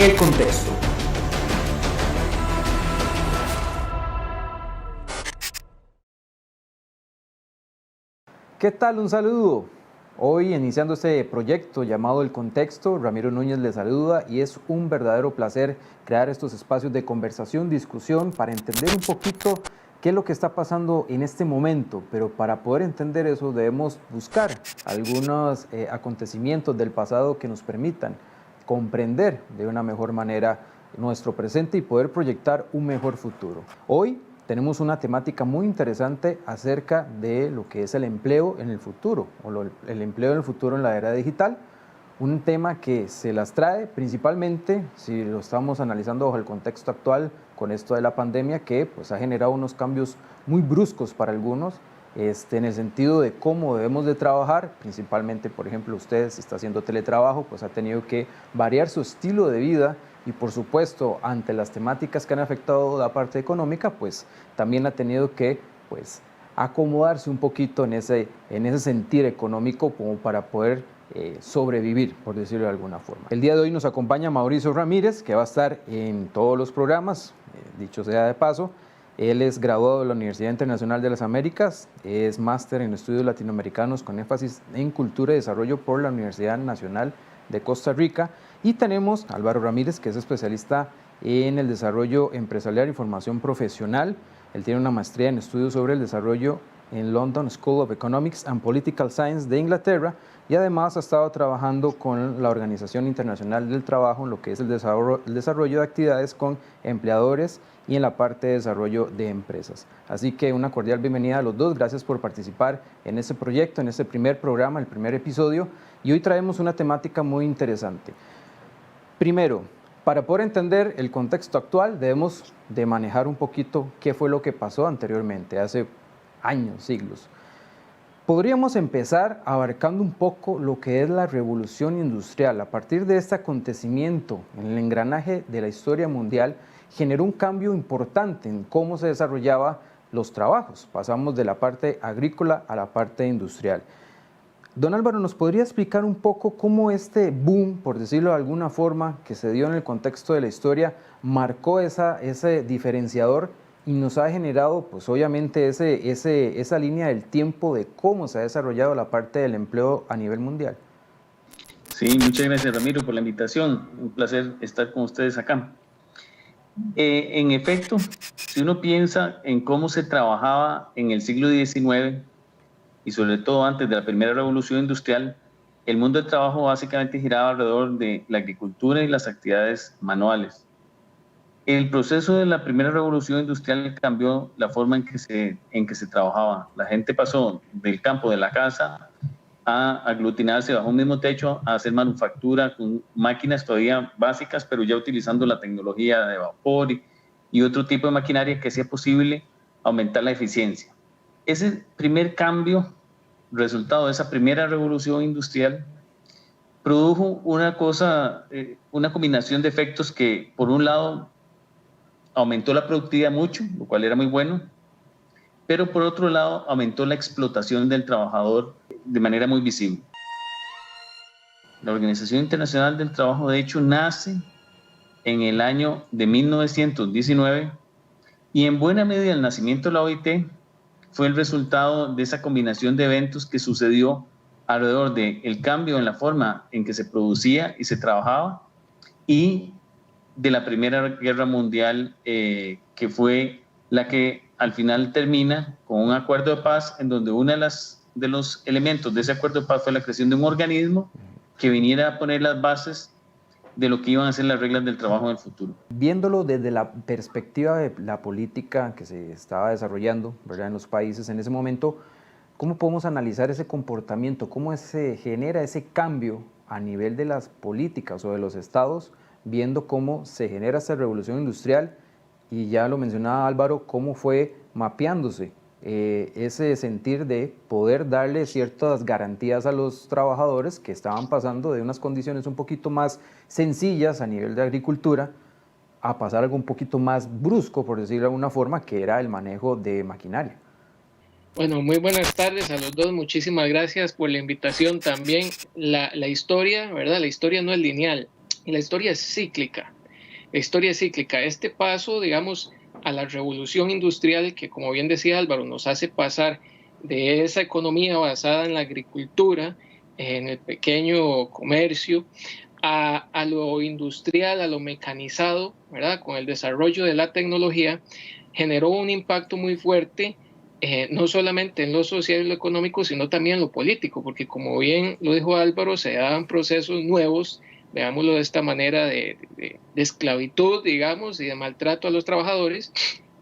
El contexto. ¿Qué tal? Un saludo. Hoy iniciando este proyecto llamado El Contexto, Ramiro Núñez les saluda y es un verdadero placer crear estos espacios de conversación, discusión, para entender un poquito qué es lo que está pasando en este momento, pero para poder entender eso debemos buscar algunos acontecimientos del pasado que nos permitan comprender de una mejor manera nuestro presente y poder proyectar un mejor futuro. Hoy tenemos una temática muy interesante acerca de lo que es el empleo en el futuro, o el empleo en el futuro en la era digital, un tema que se las trae principalmente, si lo estamos analizando bajo el contexto actual, con esto de la pandemia, que pues ha generado unos cambios muy bruscos para algunos, en el sentido de cómo debemos de trabajar, principalmente, por ejemplo, usted si está haciendo teletrabajo, pues ha tenido que variar su estilo de vida y por supuesto, ante las temáticas que han afectado la parte económica, pues también ha tenido que pues, acomodarse un poquito en ese sentir económico como para poder sobrevivir, por decirlo de alguna forma. El día de hoy nos acompaña Mauricio Ramírez, que va a estar en todos los programas, dicho sea de paso. Él es graduado de la Universidad Internacional de las Américas, es máster en estudios latinoamericanos con énfasis en cultura y desarrollo por la Universidad Nacional de Costa Rica. Y tenemos a Álvaro Ramírez, que es especialista en el desarrollo empresarial y formación profesional. Él tiene una maestría en estudios sobre el desarrollo en London School of Economics and Political Science de Inglaterra y además ha estado trabajando con la Organización Internacional del Trabajo en lo que es el desarrollo de actividades con empleadores y en la parte de desarrollo de empresas. Así que una cordial bienvenida a los dos, gracias por participar en este proyecto, en este primer programa, el primer episodio, y hoy traemos una temática muy interesante. Primero, para poder entender el contexto actual debemos de manejar un poquito qué fue lo que pasó anteriormente, hace años, siglos. Podríamos empezar abarcando un poco lo que es la revolución industrial. A partir de este acontecimiento en el engranaje de la historia mundial, generó un cambio importante en cómo se desarrollaban los trabajos. Pasamos de la parte agrícola a la parte industrial. Don Álvaro, ¿nos podría explicar un poco cómo este boom, por decirlo de alguna forma, que se dio en el contexto de la historia, marcó ese diferenciador y nos ha generado, pues obviamente, esa línea del tiempo de cómo se ha desarrollado la parte del empleo a nivel mundial? Sí, muchas gracias, Ramiro, por la invitación. Un placer estar con ustedes acá. En efecto, si uno piensa en cómo se trabajaba en el siglo XIX y sobre todo antes de la primera revolución industrial, el mundo del trabajo básicamente giraba alrededor de la agricultura y las actividades manuales. El proceso de la primera revolución industrial cambió la forma en que se trabajaba. La gente pasó del campo de la casa a aglutinarse bajo un mismo techo, a hacer manufactura con máquinas todavía básicas, pero ya utilizando la tecnología de vapor y otro tipo de maquinaria que hacía posible aumentar la eficiencia. Ese primer cambio, resultado de esa primera revolución industrial, produjo una combinación de efectos que, por un lado, aumentó la productividad mucho, lo cual era muy bueno, pero por otro lado aumentó la explotación del trabajador de manera muy visible. La Organización Internacional del Trabajo, de hecho, nace en el año de 1919 y en buena medida el nacimiento de la OIT fue el resultado de esa combinación de eventos que sucedió alrededor del cambio en la forma en que se producía y se trabajaba y de la Primera Guerra Mundial, que fue la que al final termina con un acuerdo de paz en donde uno de los elementos de ese acuerdo de paz fue la creación de un organismo que viniera a poner las bases de lo que iban a ser las reglas del trabajo en el futuro. Viéndolo desde la perspectiva de la política que se estaba desarrollando, ¿verdad?, en los países en ese momento, ¿cómo podemos analizar ese comportamiento? ¿Cómo se genera ese cambio a nivel de las políticas o de los estados, viendo cómo se genera esta revolución industrial? Y ya lo mencionaba Álvaro, cómo fue mapeándose ese sentir de poder darle ciertas garantías a los trabajadores que estaban pasando de unas condiciones un poquito más sencillas a nivel de agricultura a pasar algo un poquito más brusco, por decirlo de alguna forma, que era el manejo de maquinaria. Bueno, muy buenas tardes a los dos. Muchísimas gracias por la invitación también. La historia, ¿verdad? La historia no es lineal. y la historia es cíclica. La historia es cíclica. Este paso, digamos, a la revolución industrial que, como bien decía Álvaro, nos hace pasar de esa economía basada en la agricultura, en el pequeño comercio, a lo industrial, a lo mecanizado, ¿verdad? Con el desarrollo de la tecnología, generó un impacto muy fuerte, no solamente en lo social y lo económico, sino también en lo político, porque como bien lo dijo Álvaro, se daban procesos nuevos, veámoslo de esta manera, de esclavitud, digamos, y de maltrato a los trabajadores,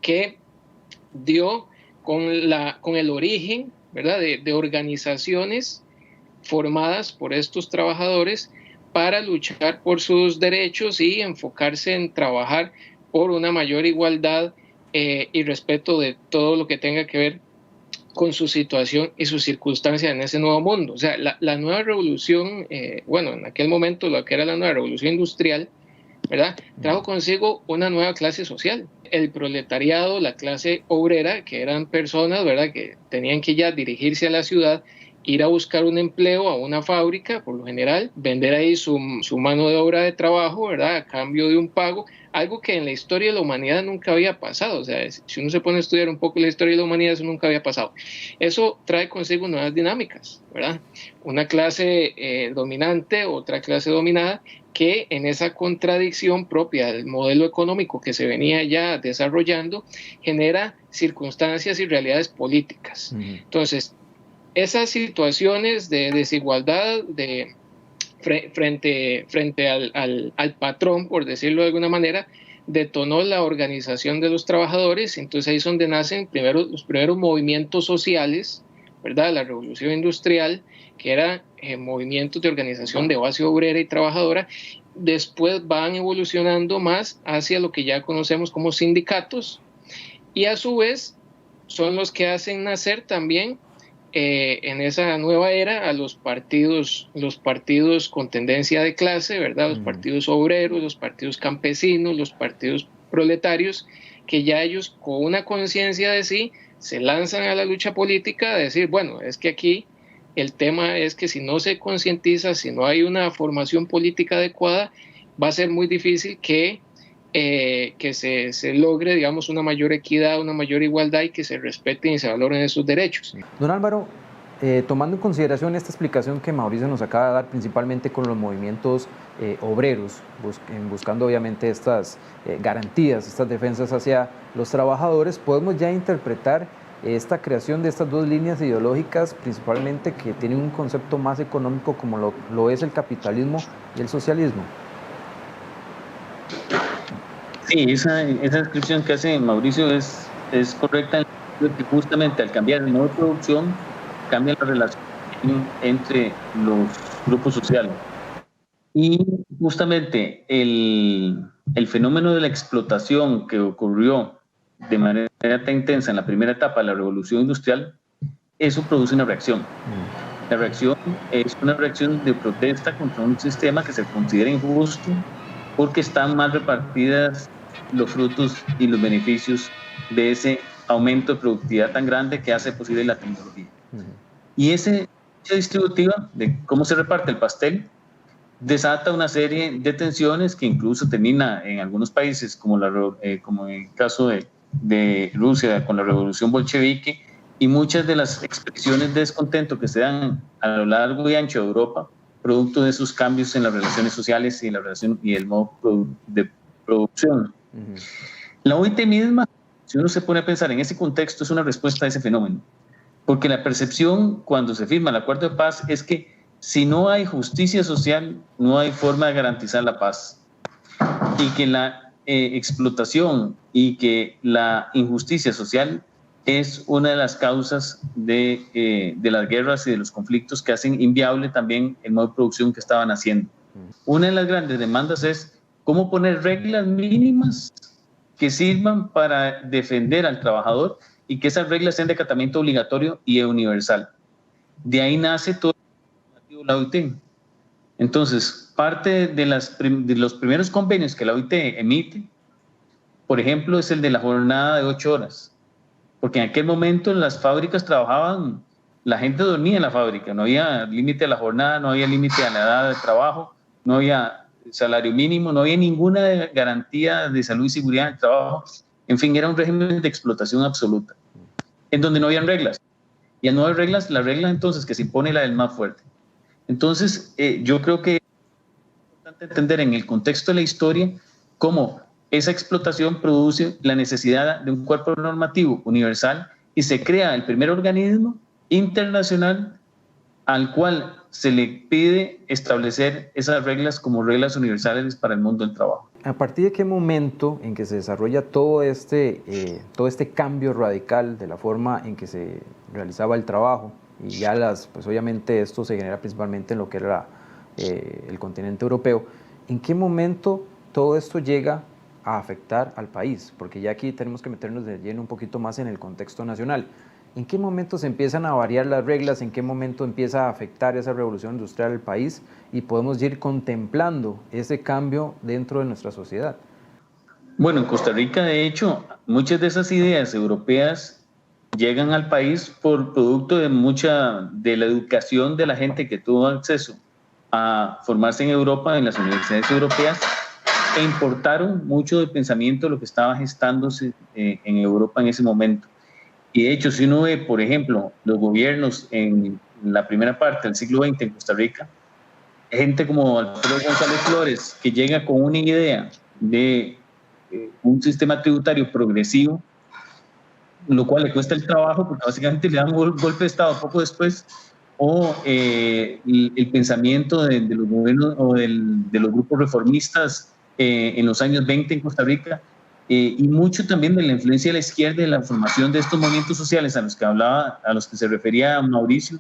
que dio con el origen, ¿verdad?, de organizaciones formadas por estos trabajadores para luchar por sus derechos y enfocarse en trabajar por una mayor igualdad y respeto de todo lo que tenga que ver con su situación y sus circunstancias en ese nuevo mundo. O sea, la nueva revolución, bueno, en aquel momento lo que era la nueva revolución industrial, ¿verdad?, trajo consigo una nueva clase social. El proletariado, la clase obrera, que eran personas, ¿verdad?, que tenían que ya dirigirse a la ciudad, ir a buscar un empleo a una fábrica, por lo general, vender ahí su mano de obra de trabajo, ¿verdad?, a cambio de un pago, algo que en la historia de la humanidad nunca había pasado. O sea, si uno se pone a estudiar un poco la historia de la humanidad, eso nunca había pasado. Eso trae consigo nuevas dinámicas, ¿verdad? Una clase dominante, otra clase dominada, que en esa contradicción propia del modelo económico que se venía ya desarrollando, genera circunstancias y realidades políticas. Entonces, esas situaciones de desigualdad frente al patrón, por decirlo de alguna manera, detonó la organización de los trabajadores. Entonces ahí es donde nacen los primeros movimientos sociales, ¿verdad? La revolución industrial, que eran movimientos de organización de base obrera y trabajadora. Después van evolucionando más hacia lo que ya conocemos como sindicatos, y a su vez son los que hacen nacer también en esa nueva era a los partidos con tendencia de clase, ¿verdad? Los partidos obreros, los partidos campesinos, los partidos proletarios, que ya ellos con una conciencia de sí se lanzan a la lucha política, de decir, bueno, es que aquí el tema es que si no se concientiza, si no hay una formación política adecuada, va a ser muy difícil que se logre, digamos, una mayor equidad, una mayor igualdad, y que se respeten y se valoren esos derechos. Don Álvaro, tomando en consideración esta explicación que Mauricio nos acaba de dar, principalmente con los movimientos obreros, buscando obviamente estas garantías, estas defensas hacia los trabajadores, podemos ya interpretar esta creación de estas dos líneas ideológicas, principalmente que tienen un concepto más económico como lo es el capitalismo y el socialismo. Sí, esa descripción que hace Mauricio es correcta, porque justamente al cambiar el modo de producción, cambia la relación entre los grupos sociales. Y justamente el fenómeno de la explotación que ocurrió de manera tan intensa en la primera etapa de la revolución industrial, eso produce una reacción. La reacción es una reacción de protesta contra un sistema que se considera injusto, porque están mal repartidas los frutos y los beneficios de ese aumento de productividad tan grande que hace posible la tecnología. Y esa distributiva de cómo se reparte el pastel desata una serie de tensiones que incluso termina en algunos países, como en el caso de Rusia con la revolución bolchevique, y muchas de las expresiones de descontento que se dan a lo largo y ancho de Europa, producto de esos cambios en las relaciones sociales y la relación y el modo de producción. La OIT misma, si uno se pone a pensar en ese contexto, es una respuesta a ese fenómeno, porque la percepción cuando se firma el acuerdo de paz es que si no hay justicia social, no hay forma de garantizar la paz, y que la explotación y que la injusticia social es una de las causas de las guerras y de los conflictos que hacen inviable también el modo de producción que estaban haciendo. Una de las grandes demandas es cómo poner reglas mínimas que sirvan para defender al trabajador y que esas reglas sean de acatamiento obligatorio y universal. De ahí nace todo la OIT. Entonces, parte de los primeros convenios que la OIT emite, por ejemplo, es el de la jornada de 8 horas. Porque en aquel momento en las fábricas trabajaban, la gente dormía en la fábrica, no había límite a la jornada, no había límite a la edad de trabajo, no había salario mínimo, no había ninguna garantía de salud y seguridad en el trabajo. En fin, era un régimen de explotación absoluta, en donde no habían reglas. Y al no haber reglas, la regla entonces que se impone es la del más fuerte. Entonces, yo creo que es importante entender en el contexto de la historia cómo esa explotación produce la necesidad de un cuerpo normativo universal y se crea el primer organismo internacional al cual se le pide establecer esas reglas como reglas universales para el mundo del trabajo. ¿A partir de qué momento en que se desarrolla todo este cambio radical de la forma en que se realizaba el trabajo? Y ya pues obviamente esto se genera principalmente en lo que era el continente europeo. ¿En qué momento todo esto llega a afectar al país? Porque ya aquí tenemos que meternos de lleno un poquito más en el contexto nacional. ¿En qué momento se empiezan a variar las reglas? ¿En qué momento empieza a afectar esa revolución industrial al país? Y podemos ir contemplando ese cambio dentro de nuestra sociedad. Bueno, en Costa Rica, de hecho, muchas de esas ideas europeas llegan al país por producto de la educación de la gente que tuvo acceso a formarse en Europa, en las universidades europeas, e importaron mucho del pensamiento de lo que estaba gestándose en Europa en ese momento. Y de hecho, si uno ve, por ejemplo, los gobiernos en la primera parte del siglo XX en Costa Rica, gente como Alfredo González Flores, que llega con una idea de un sistema tributario progresivo, lo cual le cuesta el trabajo porque básicamente le dan un golpe de Estado poco después, o el pensamiento de los gobiernos o de los grupos reformistas en los años 20 en Costa Rica, y mucho también de la influencia de la izquierda y la formación de estos movimientos sociales a los que se refería Mauricio.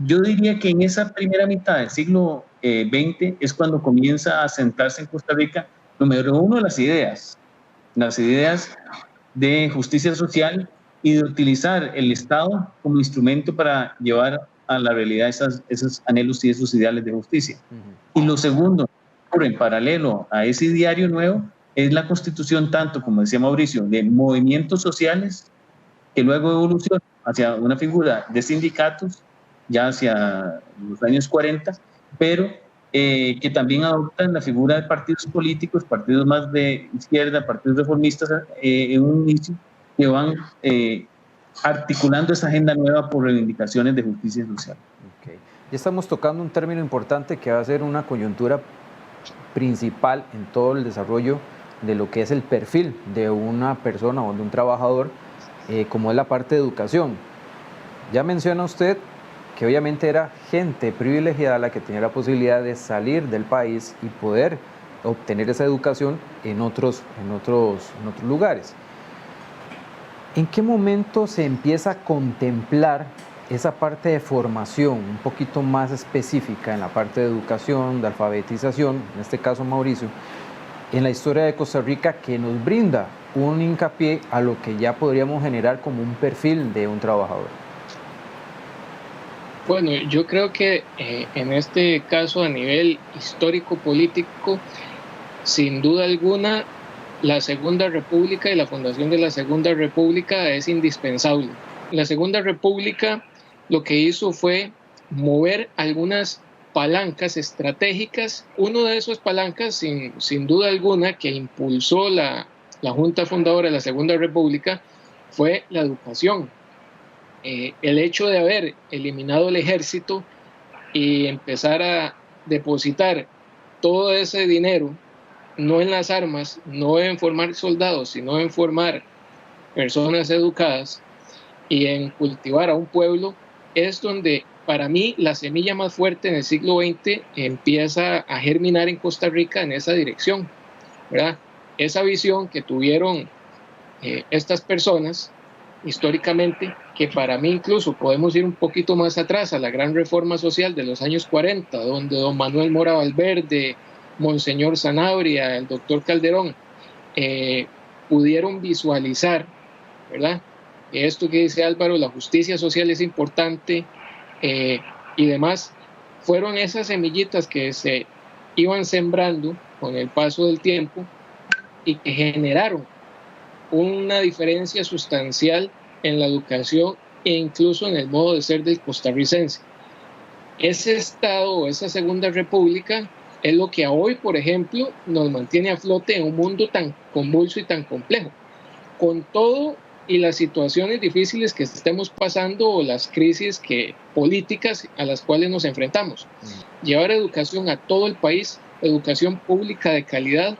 Yo diría que en esa primera mitad del siglo XX es cuando comienza a sentarse en Costa Rica, número uno, las ideas de justicia social y de utilizar el Estado como instrumento para llevar a la realidad esos anhelos y esos ideales de justicia. Y lo segundo, en paralelo a ese ideario nuevo, es la constitución, tanto como decía Mauricio, de movimientos sociales que luego evoluciona hacia una figura de sindicatos ya hacia los años 40, pero que también adoptan la figura de partidos políticos, partidos más de izquierda, partidos reformistas en un inicio, que van articulando esa agenda nueva por reivindicaciones de justicia social. Okay. Ya estamos tocando un término importante que va a ser una coyuntura principal en todo el desarrollo de lo que es el perfil de una persona o de un trabajador, como es la parte de educación. Ya menciona usted que obviamente era gente privilegiada la que tenía la posibilidad de salir del país y poder obtener esa educación en otros lugares. ¿En qué momento se empieza a contemplar esa parte de formación un poquito más específica en la parte de educación, de alfabetización, en este caso Mauricio, en la historia de Costa Rica, que nos brinda un hincapié a lo que ya podríamos generar como un perfil de un trabajador? Bueno, yo creo que en este caso a nivel histórico-político, sin duda alguna, la Segunda República y la fundación de la Segunda República es indispensable. La Segunda República lo que hizo fue mover algunas palancas estratégicas. Uno de esos palancas, sin duda alguna, que impulsó la Junta Fundadora de la Segunda República fue la educación. El hecho de haber eliminado el ejército y empezar a depositar todo ese dinero, no en las armas, no en formar soldados, sino en formar personas educadas y en cultivar a un pueblo, es donde para mí la semilla más fuerte en el siglo XX empieza a germinar en Costa Rica en esa dirección, ¿verdad? Esa visión que tuvieron estas personas históricamente, que para mí incluso podemos ir un poquito más atrás a la gran reforma social de los años 40, donde don Manuel Mora Valverde, Monseñor Sanabria, el doctor Calderón, pudieron visualizar, ¿verdad? Esto que dice Álvaro, la justicia social es importante y demás, fueron esas semillitas que se iban sembrando con el paso del tiempo y que generaron una diferencia sustancial en la educación e incluso en el modo de ser del costarricense. Ese Estado o esa Segunda República es lo que hoy, por ejemplo, nos mantiene a flote en un mundo tan convulso y tan complejo. Con todo y las situaciones difíciles que estemos pasando o las crisis políticas a las cuales nos enfrentamos. Llevar educación a todo el país, educación pública de calidad,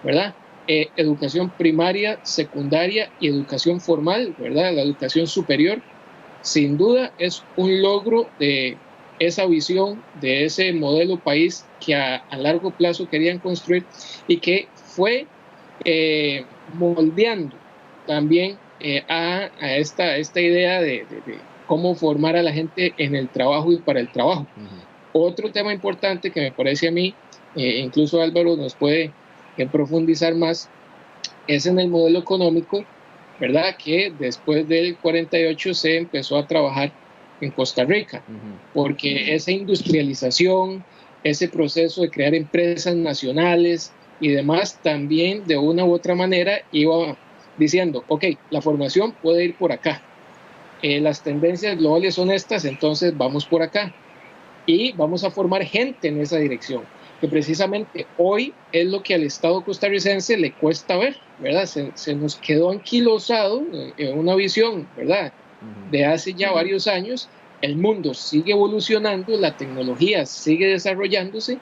¿verdad? Educación primaria, secundaria y educación formal, ¿verdad? La educación superior, sin duda es un logro de esa visión, de ese modelo país que a largo plazo querían construir y que fue moldeando también a esta idea de cómo formar a la gente en el trabajo y para el trabajo. Otro tema importante que me parece a mí, incluso Álvaro nos puede profundizar más, es en el modelo económico, ¿verdad? Que después del 48 se empezó a trabajar en Costa Rica, porque esa industrialización, ese proceso de crear empresas nacionales y demás, también de una u otra manera iba diciendo, ok, la formación puede ir por acá, las tendencias globales son estas, entonces vamos por acá y vamos a formar gente en esa dirección, que precisamente hoy es lo que al Estado costarricense le cuesta ver, ¿verdad? Se nos quedó anquilosado en una visión, ¿verdad? De hace ya varios años. El mundo sigue evolucionando, la tecnología sigue desarrollándose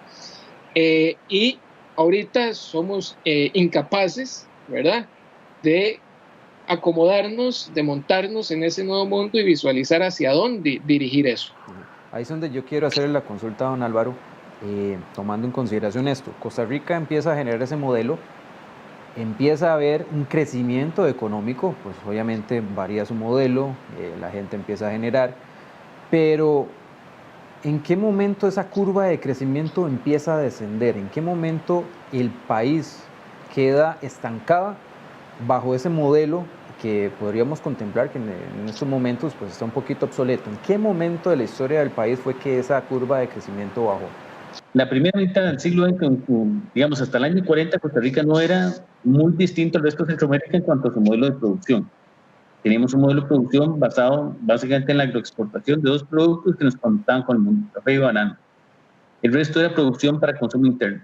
y ahorita somos incapaces, ¿verdad?, de acomodarnos, de montarnos en ese nuevo mundo y visualizar hacia dónde dirigir eso. Ahí es donde yo quiero hacerle la consulta a don Álvaro, tomando en consideración esto. Costa Rica empieza a generar ese modelo, empieza a haber un crecimiento económico, pues obviamente varía su modelo, la gente empieza a generar, pero ¿en qué momento esa curva de crecimiento empieza a descender? ¿En qué momento el país queda estancada bajo ese modelo que podríamos contemplar que en estos momentos pues está un poquito obsoleto? ¿En qué momento de la historia del país fue que esa curva de crecimiento bajó? La primera mitad del siglo XX, digamos hasta el año 40, Costa Rica no era muy distinto al resto de Centroamérica en cuanto a su modelo de producción. Teníamos un modelo de producción basado básicamente en la agroexportación de dos productos que nos conectaban con el mundo, café y banano. El resto era producción para consumo interno.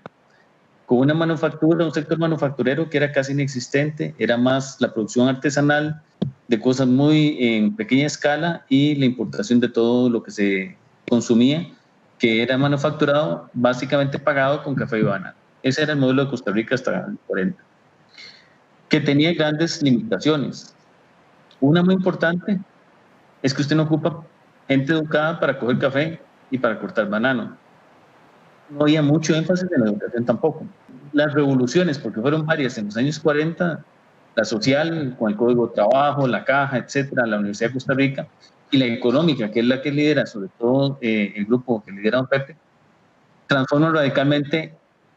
Con una manufactura, un sector manufacturero que era casi inexistente, era más la producción artesanal de cosas muy en pequeña escala y la importación de todo lo que se consumía, que era manufacturado básicamente pagado con café y banano. Ese era el modelo de Costa Rica hasta el 40, que tenía grandes limitaciones. Una muy importante es que usted no ocupa gente educada para coger café y para cortar banano. No había mucho énfasis en la educación tampoco. Las revoluciones, porque fueron varias en los años 40, la social, con el Código de Trabajo, la Caja, etcétera, la Universidad de Costa Rica, y la económica, que es la que lidera, sobre todo el grupo que lidera don Pepe, transforman radicalmente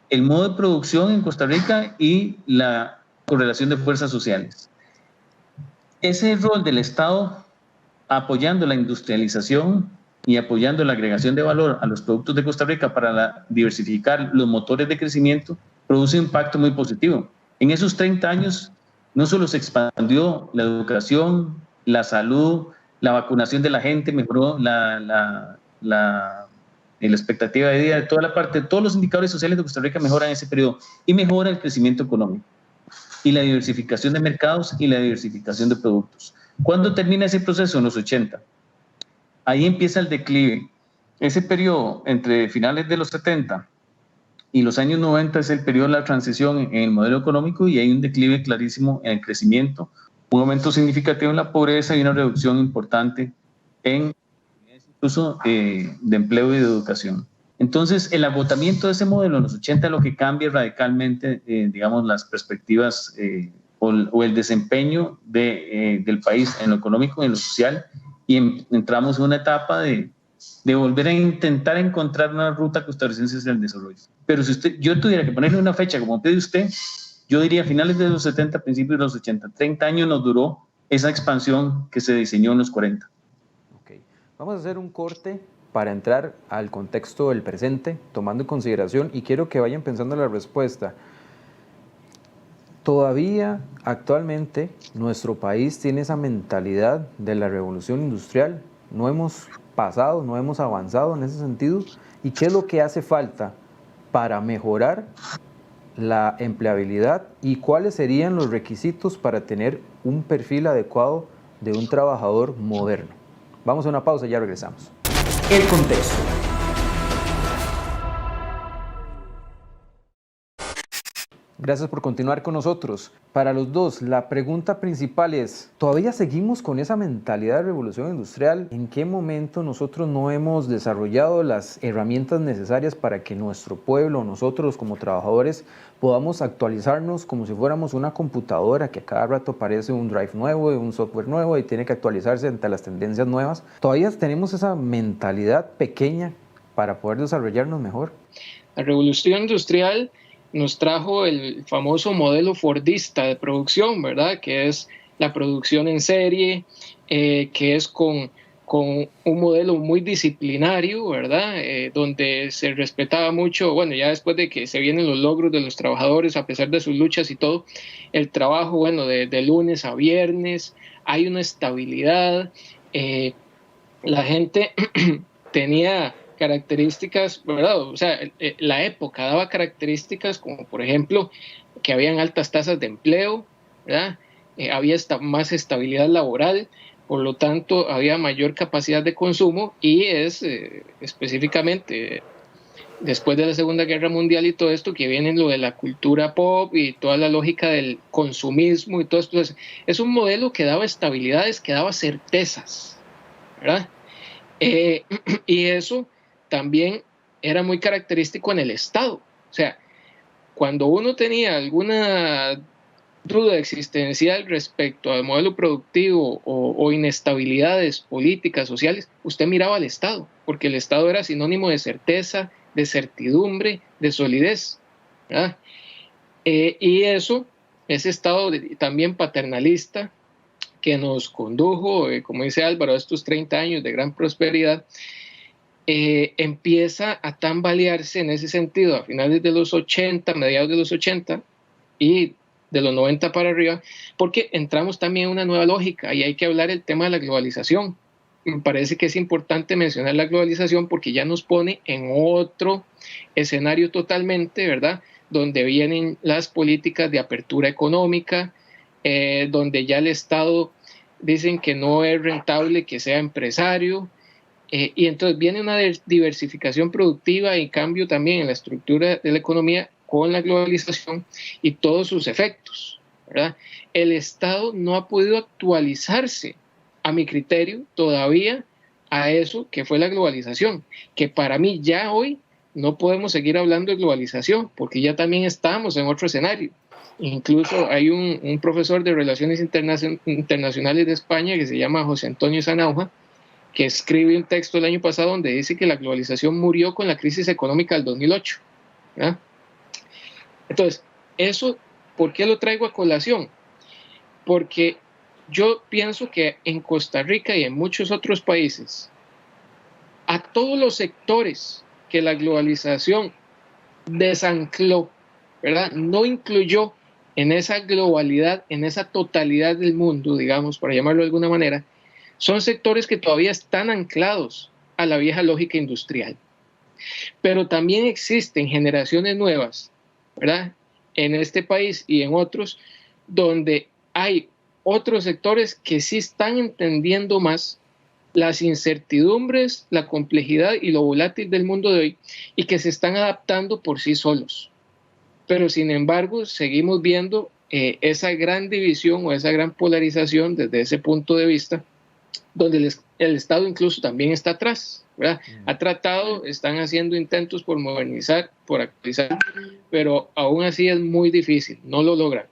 el modo de producción en Costa Rica y la correlación de fuerzas sociales. Ese rol del Estado apoyando la industrialización y apoyando la agregación de valor a los productos de Costa Rica para diversificar los motores de crecimiento, produce un impacto muy positivo. En esos 30 años no solo se expandió la educación, la salud, la vacunación de la gente, mejoró la expectativa de vida de toda la parte, todos los indicadores sociales de Costa Rica mejoran en ese periodo y mejora el crecimiento económico y la diversificación de mercados y la diversificación de productos. ¿Cuándo termina ese proceso? En los 80. Ahí empieza el declive. Ese periodo entre finales de los 70 y los años 90 es el periodo de la transición en el modelo económico y hay un declive clarísimo en el crecimiento, un aumento significativo en la pobreza y una reducción importante en incluso de empleo y de educación. Entonces, el agotamiento de ese modelo en los 80 es lo que cambia radicalmente, digamos, las perspectivas o el desempeño del país en lo económico y en lo social, y entramos en una etapa de volver a intentar encontrar una ruta costarricense hacia el desarrollo. Pero si yo tuviera que ponerle una fecha, como pide usted, yo diría finales de los 70, principios de los 80. 30 años nos duró esa expansión que se diseñó en los 40. Okay. Vamos a hacer un corte para entrar al contexto del presente, tomando en consideración, y quiero que vayan pensando en la respuesta. Todavía, actualmente, nuestro país tiene esa mentalidad de la revolución industrial. No hemos pasado, no hemos avanzado en ese sentido. ¿Y qué es lo que hace falta para mejorar la empleabilidad y cuáles serían los requisitos para tener un perfil adecuado de un trabajador moderno. Vamos a una pausa y ya regresamos. El contexto. Gracias por continuar con nosotros. Para los dos, la pregunta principal es, ¿todavía seguimos con esa mentalidad de revolución industrial? ¿En qué momento nosotros no hemos desarrollado las herramientas necesarias para que nuestro pueblo, nosotros como trabajadores, podamos actualizarnos como si fuéramos una computadora que a cada rato aparece un drive nuevo, un software nuevo y tiene que actualizarse ante las tendencias nuevas? ¿Todavía tenemos esa mentalidad pequeña para poder desarrollarnos mejor? La revolución industrial nos trajo el famoso modelo fordista de producción, ¿verdad? Que es la producción en serie, que es con un modelo muy disciplinario, ¿verdad? Donde se respetaba mucho, bueno, ya después de que se vienen los logros de los trabajadores, a pesar de sus luchas y todo, el trabajo, bueno, de lunes a viernes, hay una estabilidad, la gente tenía características, ¿verdad? O sea, la época daba características como, por ejemplo, que habían altas tasas de empleo, ¿verdad? Había más estabilidad laboral, por lo tanto, había mayor capacidad de consumo y es específicamente después de la Segunda Guerra Mundial y todo esto que viene lo de la cultura pop y toda la lógica del consumismo y todo esto. Entonces, es un modelo que daba estabilidades, que daba certezas, ¿verdad? Y eso también era muy característico en el Estado. O sea, cuando uno tenía alguna duda existencial respecto al modelo productivo o inestabilidades políticas, sociales, usted miraba al Estado, porque el Estado era sinónimo de certeza, de certidumbre, de solidez, ¿verdad? Y eso, ese Estado también paternalista, que nos condujo, como dice Álvaro, a estos 30 años de gran prosperidad, empieza a tambalearse en ese sentido a finales de los 80, mediados de los 80 y de los 90 para arriba, porque entramos también en una nueva lógica y hay que hablar el tema de la globalización. Me parece que es importante mencionar la globalización porque ya nos pone en otro escenario totalmente, ¿verdad? Donde vienen las políticas de apertura económica, donde ya el Estado dicen que no es rentable que sea empresario, y entonces viene una diversificación productiva y cambio también en la estructura de la economía con la globalización y todos sus efectos, ¿verdad? El Estado no ha podido actualizarse, a mi criterio, todavía a eso que fue la globalización, que para mí ya hoy no podemos seguir hablando de globalización, porque ya también estamos en otro escenario. Incluso hay un profesor de Relaciones Internacionales de España que se llama José Antonio Sanauja, que escribe un texto el año pasado donde dice que la globalización murió con la crisis económica del 2008. ¿Verdad? Entonces, eso, ¿por qué lo traigo a colación? Porque yo pienso que en Costa Rica y en muchos otros países, a todos los sectores que la globalización desancló, ¿verdad? No incluyó en esa globalidad, en esa totalidad del mundo, digamos, para llamarlo de alguna manera, son sectores que todavía están anclados a la vieja lógica industrial. Pero también existen generaciones nuevas, ¿verdad? En este país y en otros, donde hay otros sectores que sí están entendiendo más las incertidumbres, la complejidad y lo volátil del mundo de hoy y que se están adaptando por sí solos. Pero sin embargo, seguimos viendo esa gran división o esa gran polarización desde ese punto de vista, donde el Estado incluso también está atrás, ¿verdad? Ha tratado, están haciendo intentos por modernizar, por actualizar, pero aún así es muy difícil, no lo logran.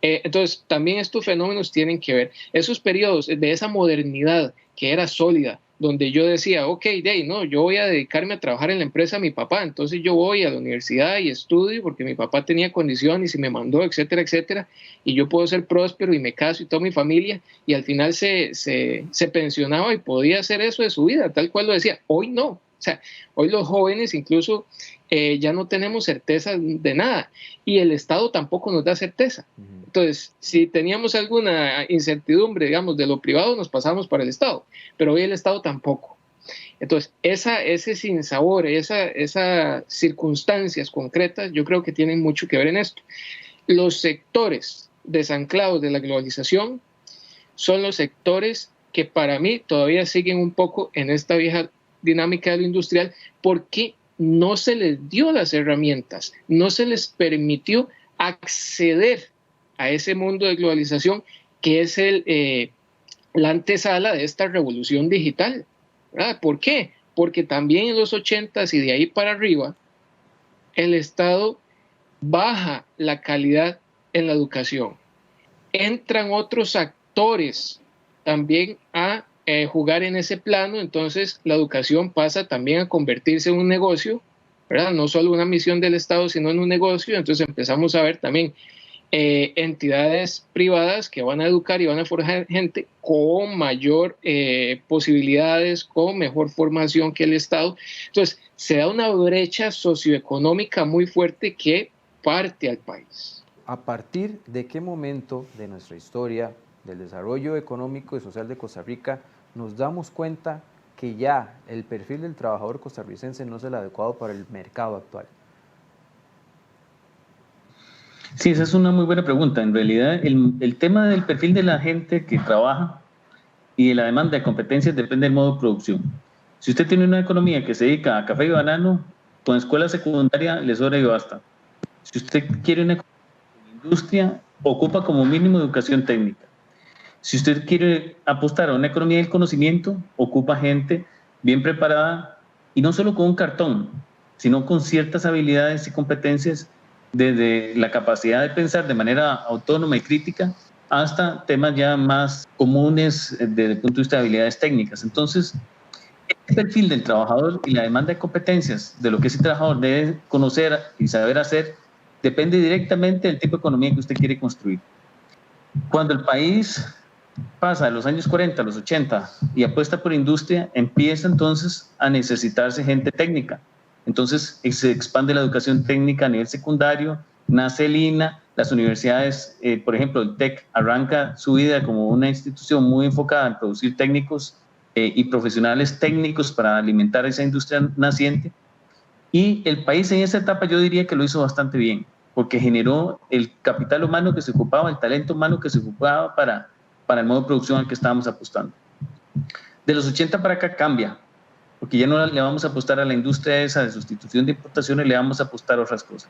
Entonces, también estos fenómenos tienen que ver, esos periodos de esa modernidad que era sólida, donde yo decía, ok, no, yo voy a dedicarme a trabajar en la empresa de mi papá, entonces yo voy a la universidad y estudio porque mi papá tenía condiciones y me mandó, etcétera, etcétera, y yo puedo ser próspero y me caso y toda mi familia, y al final se pensionaba y podía hacer eso de su vida, tal cual lo decía. Hoy no, o sea, hoy los jóvenes incluso ya no tenemos certeza de nada, y el Estado tampoco nos da certeza. Entonces, si teníamos alguna incertidumbre, digamos, de lo privado, nos pasamos para el Estado, pero hoy el Estado tampoco. Entonces, ese sinsabor, esas circunstancias concretas, yo creo que tienen mucho que ver en esto. Los sectores desanclados de la globalización son los sectores que para mí todavía siguen un poco en esta vieja dinámica de lo industrial, porque no se les dio las herramientas, no se les permitió acceder a ese mundo de globalización que es la antesala de esta revolución digital, ¿verdad? ¿Por qué? Porque también en los 80s y de ahí para arriba, el Estado baja la calidad en la educación. Entran otros actores también a jugar en ese plano, entonces la educación pasa también a convertirse en un negocio, ¿verdad? No solo una misión del Estado, sino en un negocio. Entonces empezamos a ver también entidades privadas que van a educar y van a forjar gente con mayor posibilidades, con mejor formación que el Estado. Entonces se da una brecha socioeconómica muy fuerte que parte al país. ¿A partir de qué momento de nuestra historia, del desarrollo económico y social de Costa Rica, nos damos cuenta que ya el perfil del trabajador costarricense no es el adecuado para el mercado actual? Sí, esa es una muy buena pregunta. En realidad, el tema del perfil de la gente que trabaja y de la demanda de competencias depende del modo de producción. Si usted tiene una economía que se dedica a café y banano, con escuela secundaria le sobra y basta. Si usted quiere una industria, ocupa como mínimo educación técnica. Si usted quiere apostar a una economía del conocimiento, ocupa gente bien preparada y no solo con un cartón, sino con ciertas habilidades y competencias desde la capacidad de pensar de manera autónoma y crítica hasta temas ya más comunes desde el punto de vista de habilidades técnicas. Entonces, el perfil del trabajador y la demanda de competencias de lo que ese trabajador debe conocer y saber hacer depende directamente del tipo de economía que usted quiere construir. Cuando el país pasa de los años 40 a los 80 y apuesta por industria, empieza entonces a necesitarse gente técnica. Entonces se expande la educación técnica a nivel secundario, nace el INA, las universidades, por ejemplo, el TEC arranca su vida como una institución muy enfocada en producir técnicos y profesionales técnicos para alimentar esa industria naciente. Y el país en esa etapa yo diría que lo hizo bastante bien, porque generó el capital humano que se ocupaba, el talento humano que se ocupaba para el modo de producción al que estábamos apostando. De los 80 para acá cambia, porque ya no le vamos a apostar a la industria esa de sustitución de importaciones, le vamos a apostar a otras cosas.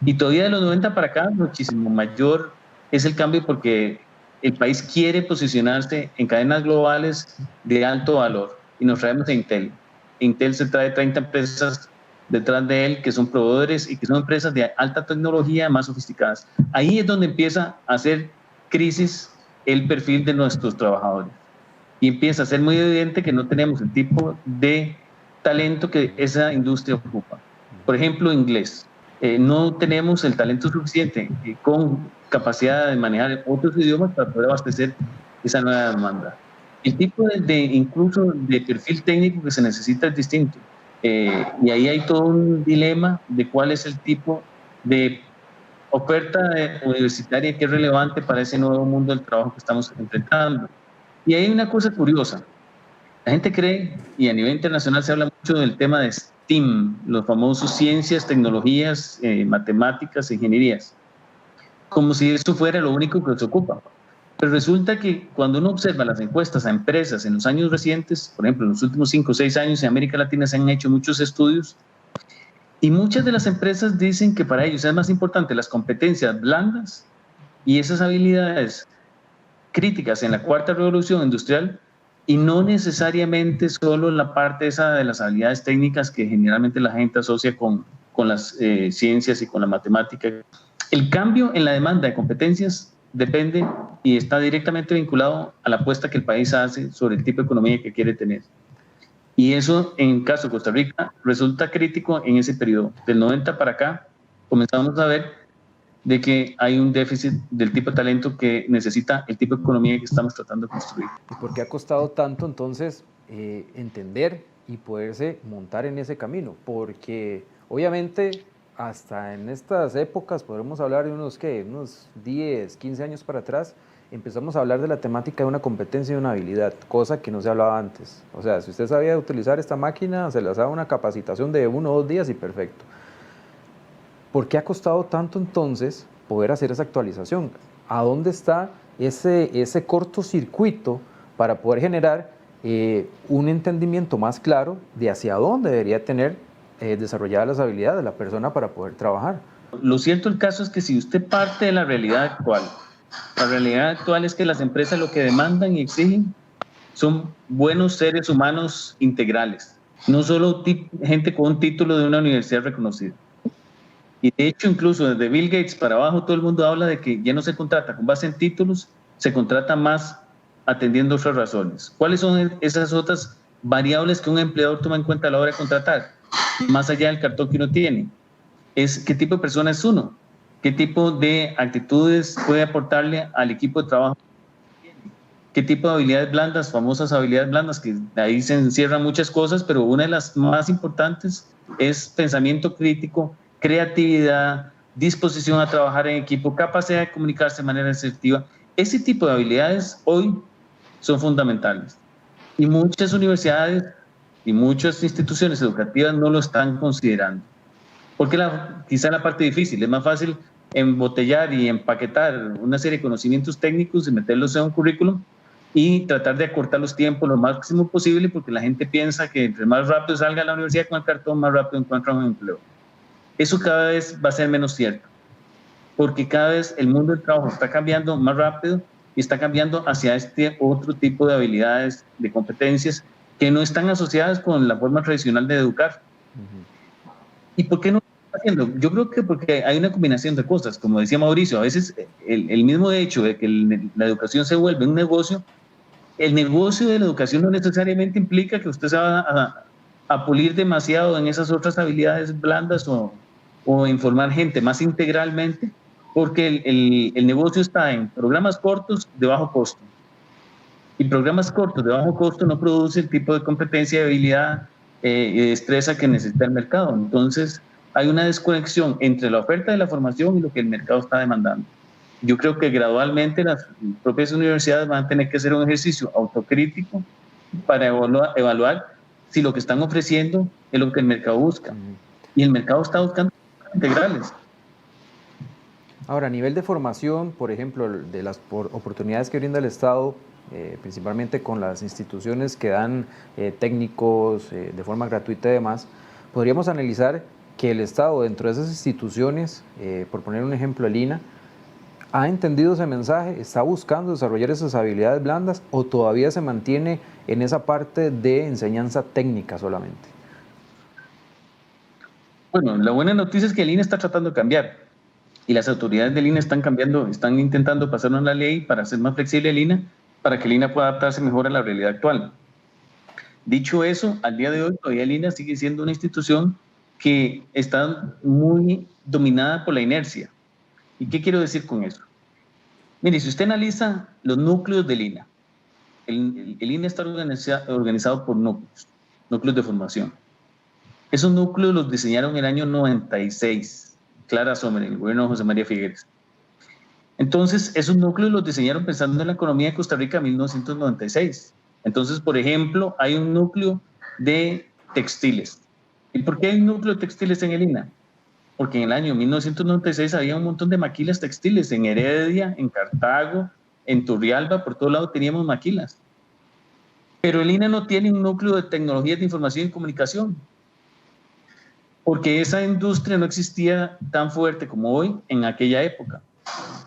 Y todavía de los 90 para acá, muchísimo mayor es el cambio porque el país quiere posicionarse en cadenas globales de alto valor y nos traemos a Intel. Intel se trae 30 empresas detrás de él que son proveedores y que son empresas de alta tecnología más sofisticadas. Ahí es donde empieza a hacer crisis el perfil de nuestros trabajadores y empieza a ser muy evidente que no tenemos el tipo de talento que esa industria ocupa. Por ejemplo, inglés. No tenemos el talento suficiente con capacidad de manejar otros idiomas para poder abastecer esa nueva demanda. El tipo incluso de perfil técnico que se necesita es distinto. Y ahí hay todo un dilema de cuál es el tipo de oferta universitaria que es relevante para ese nuevo mundo del trabajo que estamos enfrentando. Y hay una cosa curiosa. La gente cree, y a nivel internacional se habla mucho del tema de STEAM, los famosos ciencias, tecnologías, matemáticas, ingenierías, como si eso fuera lo único que se ocupa. Pero resulta que cuando uno observa las encuestas a empresas en los años recientes, por ejemplo, en los últimos 5 o 6 años en América Latina se han hecho muchos estudios y muchas de las empresas dicen que para ellos es más importante las competencias blandas y esas habilidades críticas en la cuarta revolución industrial y no necesariamente solo la parte esa de las habilidades técnicas que generalmente la gente asocia con las ciencias y con la matemática. El cambio en la demanda de competencias depende y está directamente vinculado a la apuesta que el país hace sobre el tipo de economía que quiere tener. Y eso, en el caso de Costa Rica, resulta crítico en ese periodo. Del 90 para acá, comenzamos a ver de que hay un déficit del tipo de talento que necesita el tipo de economía que estamos tratando de construir. ¿Y por qué ha costado tanto entonces entender y poderse montar en ese camino? Porque obviamente hasta en estas épocas, podremos hablar de unos 10, 15 años para atrás, empezamos a hablar de la temática de una competencia y una habilidad, cosa que no se hablaba antes. O sea, si usted sabía utilizar esta máquina, se les daba una capacitación de 1 o 2 días y perfecto. ¿Por qué ha costado tanto entonces poder hacer esa actualización? ¿A dónde está ese cortocircuito para poder generar un entendimiento más claro de hacia dónde debería tener desarrolladas las habilidades de la persona para poder trabajar? Lo cierto del caso es que si usted parte de la realidad actual, la realidad actual es que las empresas lo que demandan y exigen son buenos seres humanos integrales, no solo gente con un título de una universidad reconocida. Y de hecho, incluso desde Bill Gates para abajo, todo el mundo habla de que ya no se contrata con base en títulos, se contrata más atendiendo otras razones. ¿Cuáles son esas otras variables que un empleador toma en cuenta a la hora de contratar? Más allá del cartón que uno tiene, es qué tipo de persona es uno, qué tipo de actitudes puede aportarle al equipo de trabajo, qué tipo de habilidades blandas, famosas habilidades blandas, que ahí se encierran muchas cosas, pero una de las más importantes es pensamiento crítico, creatividad, disposición a trabajar en equipo, capacidad de comunicarse de manera asertiva. Ese tipo de habilidades hoy son fundamentales y muchas universidades y muchas instituciones educativas no lo están considerando. Porque quizá la parte difícil, es más fácil embotellar y empaquetar una serie de conocimientos técnicos y meterlos en un currículum y tratar de acortar los tiempos lo máximo posible, porque la gente piensa que entre más rápido salga a la universidad con el cartón, más rápido encuentra un empleo. Eso cada vez va a ser menos cierto, porque cada vez el mundo del trabajo está cambiando más rápido y está cambiando hacia este otro tipo de habilidades, de competencias que no están asociadas con la forma tradicional de educar. ¿Y por qué no está haciendo? Yo creo que porque hay una combinación de cosas, como decía Mauricio, a veces el mismo hecho de que la educación se vuelve un negocio, el negocio de la educación no necesariamente implica que usted se va a pulir demasiado en esas otras habilidades blandas o en formar gente más integralmente, porque el negocio está en programas cortos de bajo costo. Y programas cortos de bajo costo no producen el tipo de competencia, de habilidad y de destreza que necesita el mercado. Entonces, hay una desconexión entre la oferta de la formación y lo que el mercado está demandando. Yo creo que gradualmente las propias universidades van a tener que hacer un ejercicio autocrítico para evaluar si lo que están ofreciendo es lo que el mercado busca. Y el mercado está buscando integrales. Ahora, a nivel de formación, por ejemplo, de las oportunidades que brinda el Estado, principalmente con las instituciones que dan técnicos de forma gratuita y demás, podríamos analizar que el Estado dentro de esas instituciones, por poner un ejemplo, el INA, ¿ha entendido ese mensaje? ¿Está buscando desarrollar esas habilidades blandas o todavía se mantiene en esa parte de enseñanza técnica solamente? Bueno, la buena noticia es que el INA está tratando de cambiar y las autoridades del INA están intentando pasar una ley para hacer más flexible el INA, para que el INA pueda adaptarse mejor a la realidad actual. Dicho eso, al día de hoy todavía el INA sigue siendo una institución que está muy dominada por la inercia. ¿Y qué quiero decir con eso? Mire, si usted analiza los núcleos del INA, el INA está organizado por núcleos de formación. Esos núcleos los diseñaron en el año 96, Clara Sommer, el gobierno de José María Figueres. Entonces, esos núcleos los diseñaron pensando en la economía de Costa Rica en 1996. Entonces, por ejemplo, hay un núcleo de textiles. ¿Y por qué hay un núcleo de textiles en el INA? Porque en el año 1996 había un montón de maquilas textiles en Heredia, en Cartago, en Turrialba, por todo lado teníamos maquilas. Pero el INA no tiene un núcleo de tecnologías de información y comunicación, porque esa industria no existía tan fuerte como hoy en aquella época.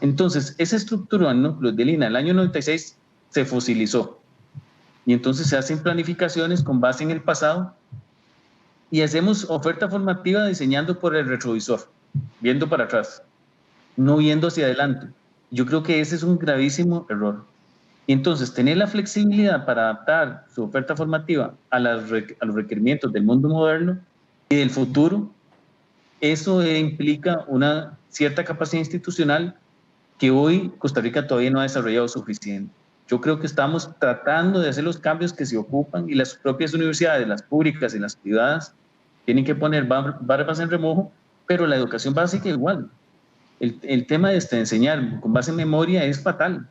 Entonces, esa estructura del núcleo del INA el año 96 se fosilizó. Y entonces se hacen planificaciones con base en el pasado y hacemos oferta formativa diseñando por el retrovisor, viendo para atrás, no viendo hacia adelante. Yo creo que ese es un gravísimo error. Y entonces, tener la flexibilidad para adaptar su oferta formativa a los requerimientos del mundo moderno y del futuro, eso implica una cierta capacidad institucional que hoy Costa Rica todavía no ha desarrollado suficiente. Yo creo que estamos tratando de hacer los cambios que se ocupan y las propias universidades, las públicas y las privadas, tienen que poner barbas en remojo, pero la educación básica igual. El tema de enseñar con base en memoria es fatal.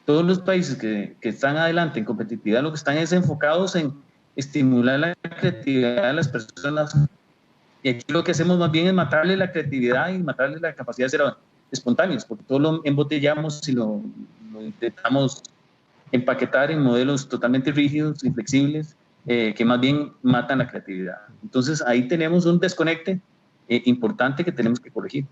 Todos los países que están adelante en competitividad lo que están es enfocados en estimular la creatividad de las personas. Y aquí lo que hacemos más bien es matarle la creatividad y matarle la capacidad de ser espontáneos, porque todo lo embotellamos y lo intentamos empaquetar en modelos totalmente rígidos, inflexibles, que más bien matan la creatividad. Entonces ahí tenemos un desconecte importante que tenemos que corregir.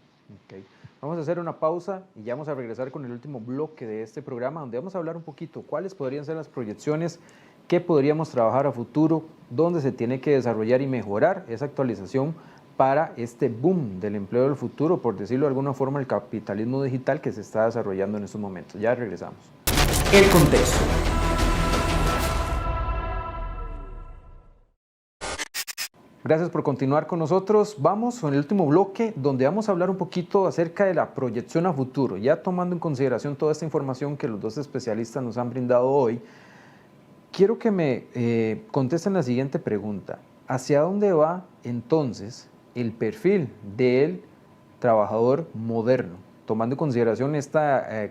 Okay. Vamos a hacer una pausa y ya vamos a regresar con el último bloque de este programa, donde vamos a hablar un poquito cuáles podrían ser las proyecciones, qué podríamos trabajar a futuro, dónde se tiene que desarrollar y mejorar esa actualización para este boom del empleo del futuro, por decirlo de alguna forma, el capitalismo digital que se está desarrollando en estos momentos. Ya regresamos. El contexto. Gracias por continuar con nosotros. Vamos con el último bloque, donde vamos a hablar un poquito acerca de la proyección a futuro, ya tomando en consideración toda esta información que los dos especialistas nos han brindado hoy. Quiero que me contesten la siguiente pregunta. ¿Hacia dónde va entonces el perfil del trabajador moderno? Tomando en consideración este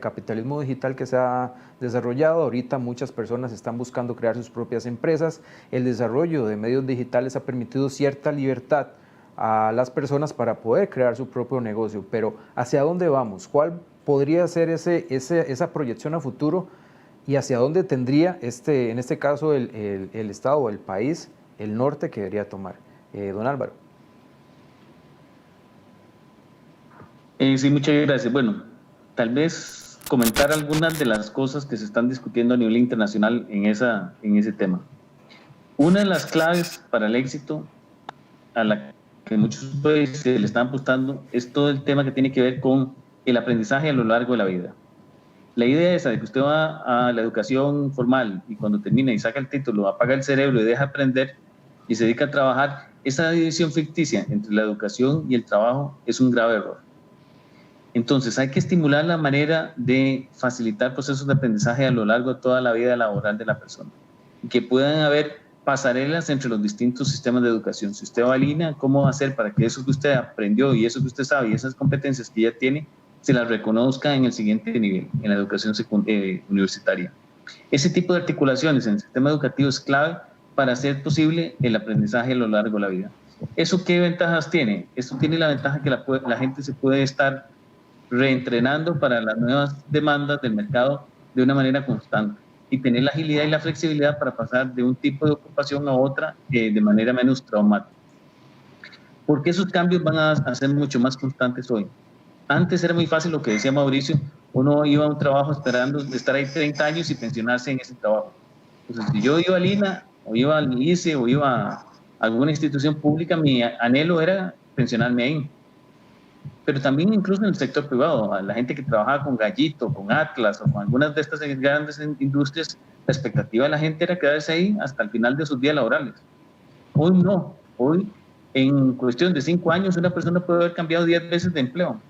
capitalismo digital que se ha desarrollado, ahorita muchas personas están buscando crear sus propias empresas. El desarrollo de medios digitales ha permitido cierta libertad a las personas para poder crear su propio negocio, pero ¿hacia dónde vamos? ¿Cuál podría ser esa proyección a futuro y hacia dónde tendría, en este caso, el Estado o el país, el norte que debería tomar? Don Álvaro. Sí, muchas gracias. Bueno, tal vez comentar algunas de las cosas que se están discutiendo a nivel internacional en ese tema. Una de las claves para el éxito a la que muchos países le están apostando es todo el tema que tiene que ver con el aprendizaje a lo largo de la vida. La idea esa de que usted va a la educación formal y cuando termina y saca el título apaga el cerebro y deja aprender y se dedica a trabajar, esa división ficticia entre la educación y el trabajo es un grave error. Entonces hay que estimular la manera de facilitar procesos de aprendizaje a lo largo de toda la vida laboral de la persona y que puedan haber pasarelas entre los distintos sistemas de educación. Si usted va a línea, ¿cómo hacer para que eso que usted aprendió y eso que usted sabe y esas competencias que ya tiene se las reconozca en el siguiente nivel, en la educación universitaria? Ese tipo de articulaciones en el sistema educativo es clave para hacer posible el aprendizaje a lo largo de la vida. ¿Eso qué ventajas tiene? Eso tiene la ventaja que la gente se puede estar reentrenando para las nuevas demandas del mercado de una manera constante y tener la agilidad y la flexibilidad para pasar de un tipo de ocupación a otra de manera menos traumática. Porque esos cambios van a ser mucho más constantes hoy. Antes era muy fácil lo que decía Mauricio, uno iba a un trabajo esperando estar ahí 30 años y pensionarse en ese trabajo. Entonces, si yo iba a Lina, o iba al ICE, o iba a alguna institución pública, mi anhelo era pensionarme ahí. Pero también incluso en el sector privado, a la gente que trabajaba con Gallito, con Atlas, o con algunas de estas grandes industrias, la expectativa de la gente era quedarse ahí hasta el final de sus días laborales. Hoy no, hoy en cuestión de 5 años una persona puede haber cambiado 10 veces de empleo.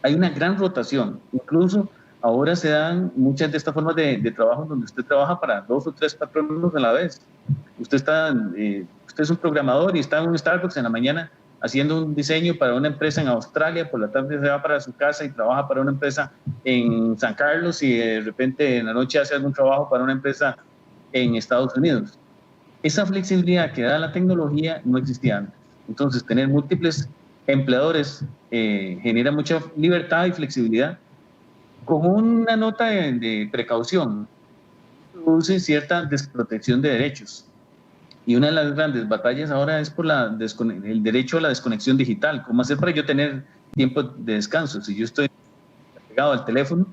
Hay una gran rotación, incluso ahora se dan muchas de estas formas de trabajo donde usted trabaja para 2 o 3 patronos a la vez. Usted es un programador y está en un Starbucks en la mañana haciendo un diseño para una empresa en Australia, por la tarde se va para su casa y trabaja para una empresa en San Carlos y de repente en la noche hace algún trabajo para una empresa en Estados Unidos. Esa flexibilidad que da la tecnología no existía antes. Entonces, tener múltiples empleadores genera mucha libertad y flexibilidad. Con una nota de precaución, produce cierta desprotección de derechos. Y una de las grandes batallas ahora es por el derecho a la desconexión digital. ¿Cómo hacer para yo tener tiempo de descanso? Si yo estoy pegado al teléfono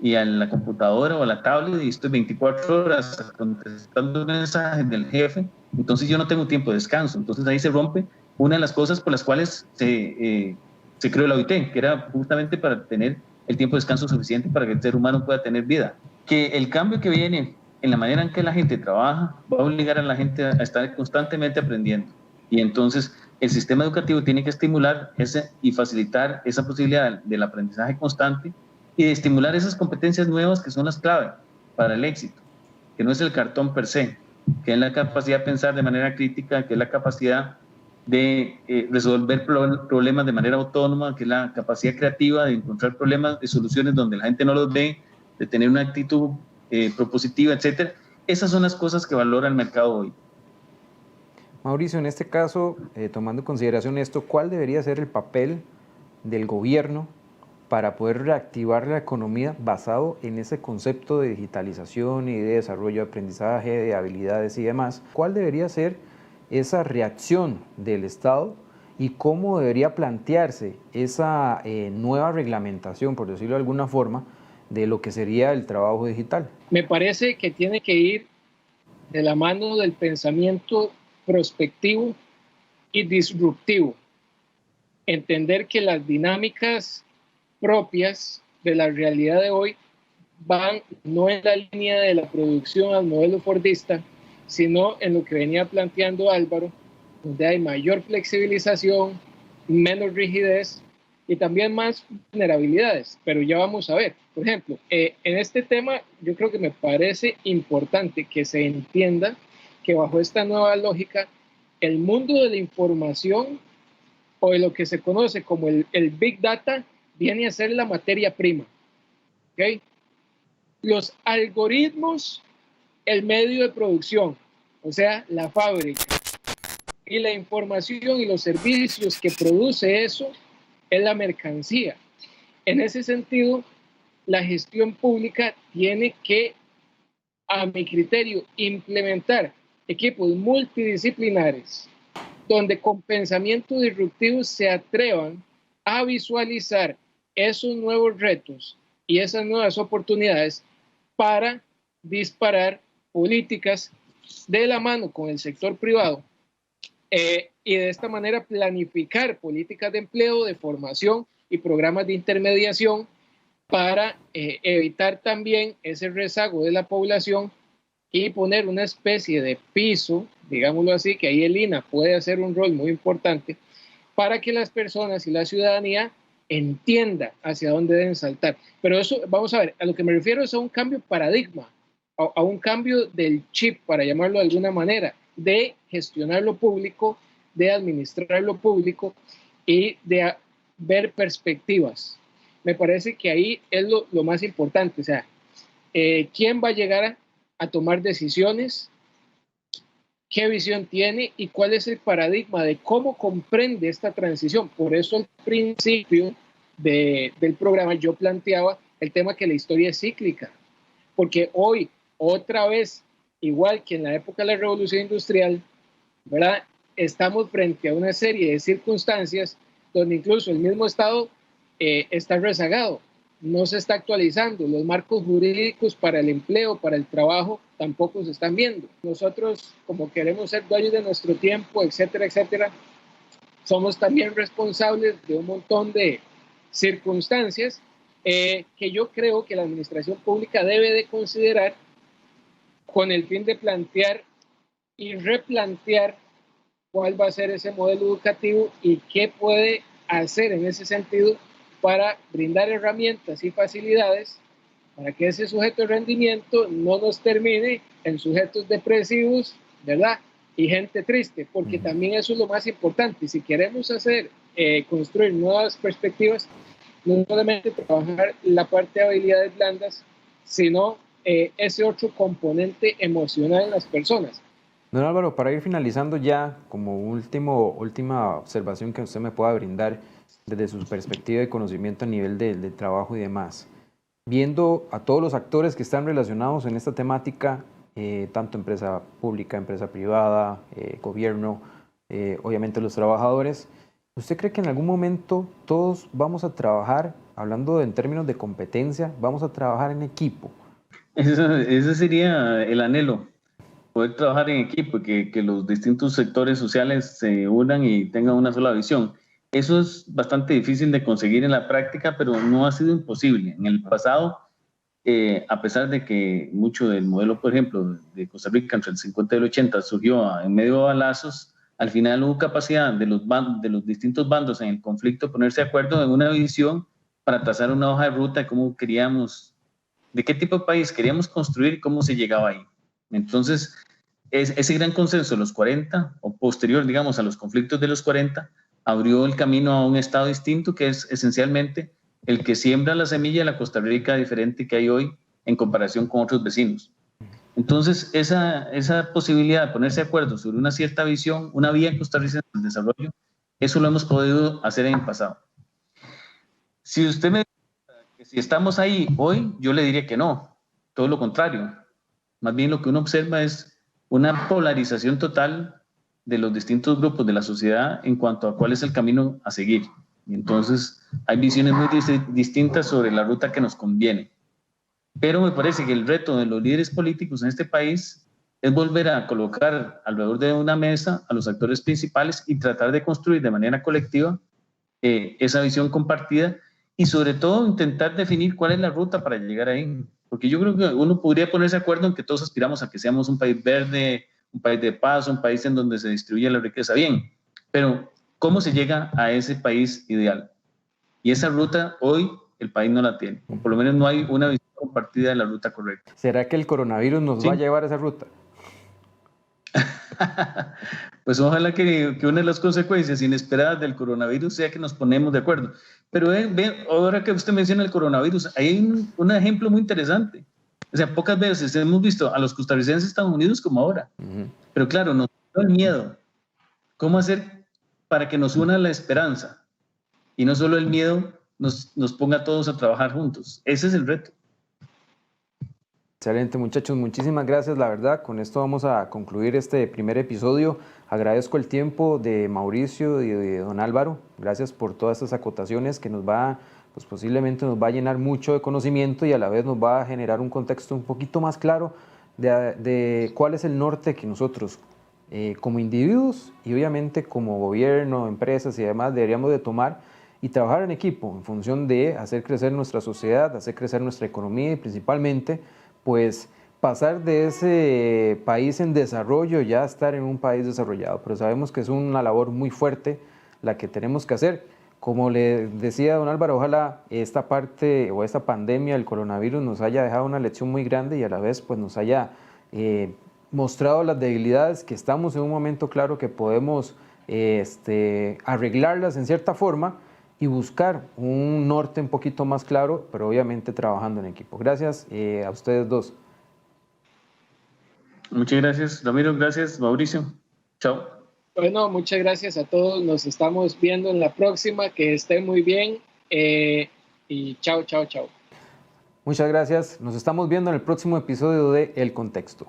y a la computadora o a la tablet y estoy 24 horas contestando mensajes del jefe, entonces yo no tengo tiempo de descanso. Entonces ahí se rompe una de las cosas por las cuales se creó la OIT, que era justamente para tener el tiempo de descanso suficiente para que el ser humano pueda tener vida. Que el cambio que viene en la manera en que la gente trabaja va a obligar a la gente a estar constantemente aprendiendo. Y entonces el sistema educativo tiene que estimular y facilitar esa posibilidad del aprendizaje constante y de estimular esas competencias nuevas que son las claves para el éxito, que no es el cartón per se, que es la capacidad de pensar de manera crítica, que es la capacidad de resolver problemas de manera autónoma, que es la capacidad creativa de encontrar problemas y soluciones donde la gente no los ve, de tener una actitud propositiva, etcétera. Esas son las cosas que valora el mercado hoy. Mauricio, en este caso, tomando en consideración esto, ¿cuál debería ser el papel del gobierno para poder reactivar la economía basado en ese concepto de digitalización y de desarrollo de aprendizaje, de habilidades y demás? ¿Cuál debería ser esa reacción del Estado y cómo debería plantearse esa nueva reglamentación, por decirlo de alguna forma, de lo que sería el trabajo digital? Me parece que tiene que ir de la mano del pensamiento prospectivo y disruptivo. Entender que las dinámicas propias de la realidad de hoy van no en la línea de la producción al modelo fordista, sino en lo que venía planteando Álvaro, donde hay mayor flexibilización, menos rigidez y también más vulnerabilidades. Pero ya vamos a ver. Por ejemplo, en este tema yo creo que me parece importante que se entienda que bajo esta nueva lógica, el mundo de la información o de lo que se conoce como el Big Data viene a ser la materia prima. ¿Okay? Los algoritmos, el medio de producción, o sea, la fábrica, y la información y los servicios que produce eso es la mercancía. En ese sentido, la gestión pública tiene que, a mi criterio, implementar equipos multidisciplinares donde con pensamiento disruptivo se atrevan a visualizar esos nuevos retos y esas nuevas oportunidades para disparar políticas de la mano con el sector privado y de esta manera planificar políticas de empleo, de formación y programas de intermediación para evitar también ese rezago de la población y poner una especie de piso, digámoslo así, que ahí el INAH puede hacer un rol muy importante para que las personas y la ciudadanía entienda hacia dónde deben saltar. Pero eso, vamos a ver, a lo que me refiero es a un cambio de paradigma, a un cambio del chip, para llamarlo de alguna manera, de gestionar lo público, de administrar lo público y de ver perspectivas. Me parece que ahí es lo más importante, o sea, ¿quién va a llegar a tomar decisiones? ¿Qué visión tiene y cuál es el paradigma de cómo comprende esta transición? Por eso al principio del programa yo planteaba el tema que la historia es cíclica, porque hoy otra vez, igual que en la época de la Revolución Industrial, ¿verdad? Estamos frente a una serie de circunstancias donde incluso el mismo Estado está rezagado, no se está actualizando, los marcos jurídicos para el empleo, para el trabajo, tampoco se están viendo. Nosotros, como queremos ser dueños de nuestro tiempo, etcétera, etcétera, somos también responsables de un montón de circunstancias que yo creo que la administración pública debe de considerar con el fin de plantear y replantear cuál va a ser ese modelo educativo y qué puede hacer en ese sentido para brindar herramientas y facilidades para que ese sujeto de rendimiento no nos termine en sujetos depresivos, ¿verdad? Y gente triste, porque también eso es lo más importante. Si queremos construir nuevas perspectivas, no solamente trabajar la parte de habilidades blandas, sino ese otro componente emocional en las personas. Don Álvaro, para ir finalizando ya, como última observación que usted me pueda brindar desde su perspectiva de conocimiento a nivel de trabajo y demás, viendo a todos los actores que están relacionados en esta temática, tanto empresa pública, empresa privada, gobierno, obviamente los trabajadores, ¿usted cree que en algún momento todos vamos a trabajar, hablando en términos de competencia, vamos a trabajar en equipo? Ese sería el anhelo, poder trabajar en equipo, que los distintos sectores sociales se unan y tengan una sola visión. Eso es bastante difícil de conseguir en la práctica, pero no ha sido imposible. En el pasado, a pesar de que mucho del modelo, por ejemplo, de Costa Rica entre el 50 y el 80 surgió en medio de balazos, al final hubo capacidad de los distintos bandos en el conflicto ponerse de acuerdo en una visión para trazar una hoja de ruta de cómo queríamos, de qué tipo de país queríamos construir y cómo se llegaba ahí. Entonces, ese gran consenso de los 40, o posterior, digamos, a los conflictos de los 40, abrió el camino a un Estado distinto, que es esencialmente el que siembra la semilla de la Costa Rica diferente que hay hoy, en comparación con otros vecinos. Entonces, esa posibilidad de ponerse de acuerdo sobre una cierta visión, una vía costarricense del desarrollo, eso lo hemos podido hacer en el pasado. Si usted me dice que si estamos ahí hoy, yo le diría que no, todo lo contrario. Más bien lo que uno observa es una polarización total de los distintos grupos de la sociedad en cuanto a cuál es el camino a seguir. Y entonces hay visiones muy distintas sobre la ruta que nos conviene. Pero me parece que el reto de los líderes políticos en este país es volver a colocar alrededor de una mesa a los actores principales y tratar de construir de manera colectiva esa visión compartida y sobre todo intentar definir cuál es la ruta para llegar ahí. Porque yo creo que uno podría ponerse de acuerdo en que todos aspiramos a que seamos un país verde, un país de paz, un país en donde se distribuye la riqueza bien. Pero, ¿cómo se llega a ese país ideal? Y esa ruta hoy el país no la tiene. O por lo menos no hay una visión compartida de la ruta correcta. ¿Será que el coronavirus nos va a llevar a esa ruta? Pues ojalá que una de las consecuencias inesperadas del coronavirus sea que nos ponemos de acuerdo. Pero ahora que usted menciona el coronavirus, hay un ejemplo muy interesante. O sea, pocas veces hemos visto a los costarricenses tan unidos como ahora. Pero claro, nos da el miedo. ¿Cómo hacer para que nos una la esperanza? Y no solo el miedo nos ponga a todos a trabajar juntos. Ese es el reto. Excelente, muchachos, muchísimas gracias, la verdad. Con esto vamos a concluir este primer episodio. Agradezco el tiempo de Mauricio y de don Álvaro. Gracias por todas estas acotaciones que pues posiblemente nos va a llenar mucho de conocimiento y a la vez nos va a generar un contexto un poquito más claro de cuál es el norte que nosotros como individuos y obviamente como gobierno, empresas y demás deberíamos de tomar y trabajar en equipo en función de hacer crecer nuestra sociedad, hacer crecer nuestra economía y principalmente pues pasar de ese país en desarrollo ya a estar en un país desarrollado. Pero sabemos que es una labor muy fuerte la que tenemos que hacer. Como le decía don Álvaro, ojalá esta parte o esta pandemia del coronavirus nos haya dejado una lección muy grande y a la vez pues nos haya mostrado las debilidades que estamos en un momento claro que podemos arreglarlas en cierta forma y buscar un norte un poquito más claro, pero obviamente trabajando en equipo. Gracias a ustedes dos. Muchas gracias, Ramiro. Gracias, Mauricio. Chao. Bueno, muchas gracias a todos. Nos estamos viendo en la próxima. Que estén muy bien. Y chao, chao, chao. Muchas gracias. Nos estamos viendo en el próximo episodio de El Contexto.